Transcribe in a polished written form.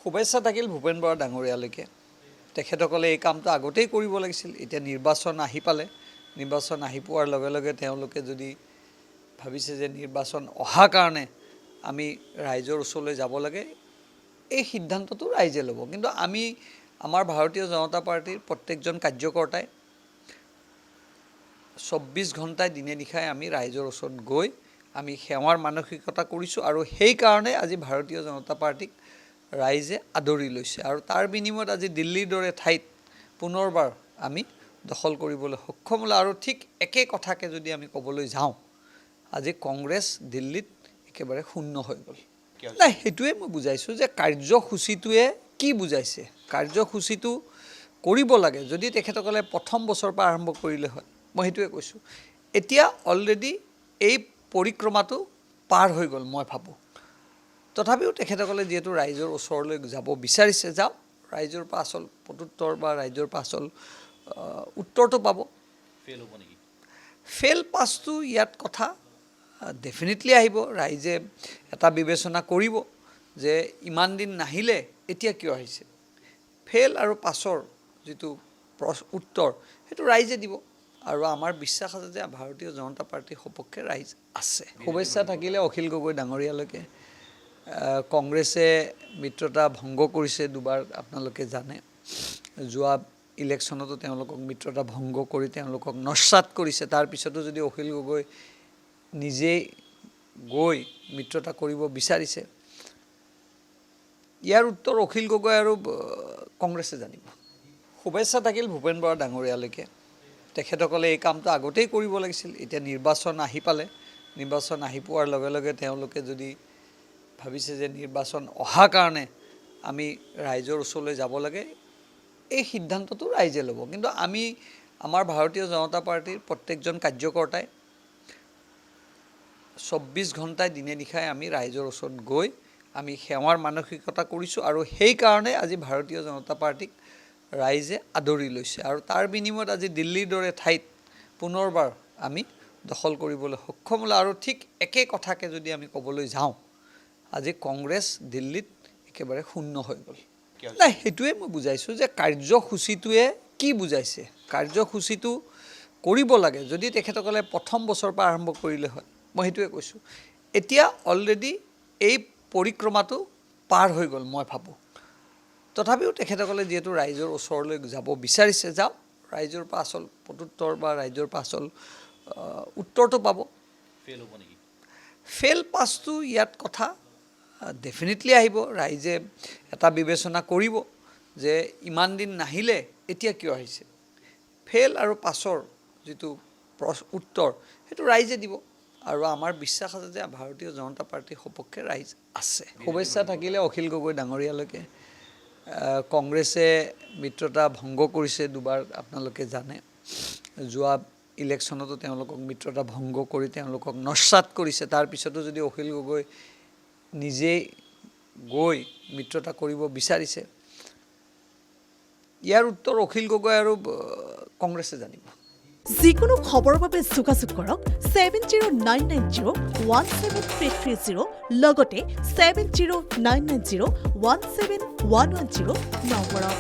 শুভেচ্ছা থাকিল ভূপেন বৰা ডাঙৰীয়ালৈকে। তেখেতসকলে এই কামটো আগতেই কৰিব লাগিছিল। এতিয়া নিৰ্বাচন আহি পালে, নিৰ্বাচন আহি পোৱাৰ লগে লগে তেওঁলোকে যদি ভাবিছে যে নিৰ্বাচন অহা কাৰণে আমি ৰাইজৰ ওচৰলৈ যাব লাগে, এই সিদ্ধান্তটো ৰাইজে ল'ব। কিন্তু আমি আমাৰ ভাৰতীয় জনতা পাৰ্টিৰ প্ৰত্যেকজন কাৰ্যকৰ্তাই 24 ঘণ্টাই দিনে নিশাই আমি ৰাইজৰ ওচৰত গৈ আমি সেৱাৰ মানসিকতা কৰিছোঁ আৰু সেইকাৰণে আজি ভাৰতীয় জনতা পাৰ্টিক ৰাইজে আদৰি লৈছে আৰু তাৰ বিনিময়ত আজি দিল্লীৰ দৰে ঠাইত পুনৰবাৰ আমি দখল কৰিবলৈ সক্ষম হ'লোঁ। আৰু ঠিক একে কথাকে যদি আমি ক'বলৈ যাওঁ, আজি কংগ্ৰেছ দিল্লীত একেবাৰে শূন্য হৈ গ'ল। নাই, সেইটোৱে মই বুজাইছোঁ যে কাৰ্যসূচীটোৱে কি বুজাইছে। কাৰ্যসূচীটো কৰিব লাগে যদি তেখেতসকলে প্ৰথম বছৰৰ পৰা আৰম্ভ কৰিলে হয়, মই সেইটোৱে কৈছোঁ। এতিয়া অলৰেডি এই পৰিক্ৰমাটো পাৰ হৈ গ'ল মই ভাবোঁ। তথাপিও তেখেতসকলে যিহেতু ৰাইজৰ ওচৰলৈ যাব বিচাৰিছে, যাওক, ৰাইজৰ পৰা আচল প্ৰত্যুত্তৰ বা ৰাইজৰ পৰা আচল উত্তৰটো পাব। ফেল হ'ব নেকি? ফেল পাছটো ইয়াত কথা ডেফিনেটলি আহিব। ৰাইজে এটা বিবেচনা কৰিব যে ইমান দিন নাহিলে এতিয়া কিয় আহিছে। ফেল আৰু পাছৰ যিটো উত্তৰ সেইটো ৰাইজে দিব আৰু আমাৰ বিশ্বাস আছে যে ভাৰতীয় জনতা পাৰ্টিৰ সপক্ষে ৰাইজ আছে। শুভেচ্ছা থাকিলে অখিল গগৈ ডাঙৰীয়ালৈকে। কংগ্ৰেছে মিত্ৰতা ভংগ কৰিছে দুবাৰ, আপোনালোকে জানে। যোৱা ইলেকশ্যনতো তেওঁলোকক মিত্ৰতা ভংগ কৰি তেওঁলোকক নস্যাৎ কৰিছে। তাৰপিছতো যদি অখিল গগৈ নিজেই গৈ মিত্ৰতা কৰিব বিচাৰিছে, ইয়াৰ উত্তৰ অখিল গগৈ আৰু কংগ্ৰেছে জানিব। শুভেচ্ছা থাকিল ভূপেন বৰা ডাঙৰীয়ালৈকে। তেখেতসকলে এই কামটো আগতেই কৰিব লাগিছিল। এতিয়া নিৰ্বাচন আহি পালে, নিৰ্বাচন আহি পোৱাৰ লগে লগে তেওঁলোকে যদি ভাবিছে যে নিৰ্বাচন অহা কাৰণে আমি ৰাইজৰ ওচৰলৈ যাব লাগে, এই সিদ্ধান্তটো ৰাইজে ল'ব। কিন্তু আমি আমাৰ ভাৰতীয় জনতা পাৰ্টিৰ প্ৰত্যেকজন কাৰ্যকৰ্তাই 24 ঘণ্টাই দিনে নিশাই আমি ৰাইজৰ ওচৰত গৈ আমি সেৱাৰ মানসিকতা কৰিছোঁ আৰু সেইকাৰণে আজি ভাৰতীয় জনতা পাৰ্টিক ৰাইজে আদৰি লৈছে আৰু তাৰ বিনিময়ত আজি দিল্লীৰ দৰে ঠাইত পুনৰবাৰ আমি দখল কৰিবলৈ সক্ষম হ'লোঁ। আৰু ঠিক একে কথাকে যদি আমি ক'বলৈ যাওঁ, আজি কংগ্ৰেছ দিল্লীত একেবাৰে শূন্য হৈ গ'ল। নাই, সেইটোৱে মই বুজাইছোঁ যে কাৰ্যসূচীটোৱে কি বুজাইছে। কাৰ্যসূচীটো কৰিব লাগে যদি তেখেতসকলে প্ৰথম বছৰৰ পৰা আৰম্ভ কৰিলে হয়, মই সেইটোৱে কৈছোঁ। এতিয়া অলৰেডি এই পৰিক্ৰমাটো পাৰ হৈ গ'ল মই ভাবোঁ। তথাপিও তেখেতসকলে যিহেতু ৰাইজৰ ওচৰলৈ যাব বিচাৰিছে, যাওক, ৰাইজৰ পৰা আচল প্ৰত্যুত্তৰ বা ৰাইজৰ পৰা আচল উত্তৰটো পাব। ফেল হ'ব নেকি? ফেল পাছটো ইয়াত কথা ডেফিনেটলি আহিব। ৰাইজে এটা বিবেচনা কৰিব যে ইমান দিন নাহিলে এতিয়া কিয় আহিছে। ফেল আৰু পাছৰ যিটো উত্তৰ সেইটো ৰাইজে দিব আৰু আমাৰ বিশ্বাস আছে যে ভাৰতীয় জনতা পাৰ্টিৰ সপক্ষে ৰাইজ আছে। শুভেচ্ছা থাকিলে অখিল গগৈ ডাঙৰীয়ালৈকে। কংগ্ৰেছে মিত্ৰতা ভংগ কৰিছে দুবাৰ, আপোনালোকে জানে। যোৱা ইলেকশ্যনতো তেওঁলোকক মিত্ৰতা ভংগ কৰি তেওঁলোকক নস্যাৎ কৰিছে। তাৰপিছতো যদি অখিল গগৈ নিজেই গৈ মিত্ৰতা কৰিব বিচাৰিছে, ইয়াৰ উত্তৰ অখিল গগৈ আৰু কংগ্ৰেছে জানিব। যিকোনো খবৰৰ বাবে যোগাযোগ কৰক 7099017330 লগতে 7099017110 নম্বৰত।